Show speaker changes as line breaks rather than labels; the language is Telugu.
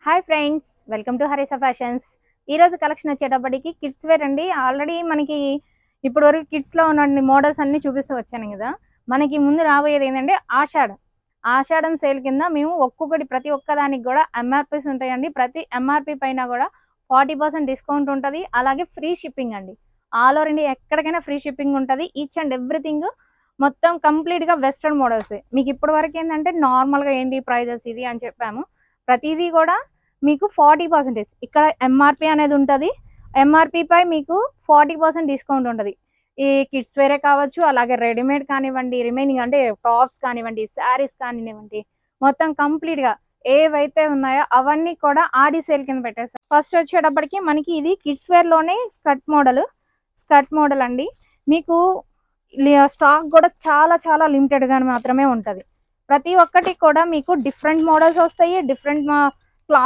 Hi friends, welcome to Harisa fashions. ఈరోజు కలెక్షన్ వచ్చేటప్పటికి కిడ్స్ వేర్ అండి. ఆల్రెడీ మనకి ఇప్పుడు వరకు కిడ్స్లో ఉన్న మోడల్స్ అన్ని చూపిస్తూ వచ్చాను కదా. మనకి ముందు రాబోయేది ఏంటంటే ఆషాఢం సేల్ కింద మేము ఒక్కొక్కటి ప్రతి ఒక్కదానికి కూడా ఎంఆర్పీస్ ఉంటాయండి. ప్రతి ఎంఆర్పీ పైన కూడా 40% డిస్కౌంట్ ఉంటుంది. అలాగే ఫ్రీ షిప్పింగ్ అండి. ఆల్ ఓవర్ ఇండియా ఎక్కడికైనా ఫ్రీ షిప్పింగ్ ఉంటుంది. ఈచ్ అండ్ ఎవ్రీథింగ్ మొత్తం కంప్లీట్గా వెస్ట్రన్ మోడల్స్. మీకు ఇప్పటి వరకు ఏంటంటే నార్మల్గా ఏంటి ప్రైజెస్ ఇది అని చెప్పాము. ప్రతిదీ కూడా మీకు 40% ఇక్కడ ఎంఆర్పి అనేది ఉంటుంది. ఎంఆర్పి పై మీకు 40% డిస్కౌంట్ ఉంటుంది. ఈ కిడ్స్ వేరే కావచ్చు, అలాగే రెడీమేడ్ కానివ్వండి, రిమైనింగ్ అంటే టాప్స్ కానివ్వండి, శారీస్ కానివ్వండి, మొత్తం కంప్లీట్గా ఏవైతే ఉన్నాయో అవన్నీ కూడా ఆడి సేల్ కింద పెట్టేస్తాం. ఫస్ట్ వచ్చేటప్పటికి మనకి ఇది కిడ్స్ వేర్లోనే స్కర్ట్ మోడల్ అండి. మీకు స్టాక్ కూడా చాలా చాలా లిమిటెడ్గా మాత్రమే ఉంటుంది. ప్రతి ఒక్కటి కూడా మీకు డిఫరెంట్ మోడల్స్ వస్తాయి, డిఫరెంట్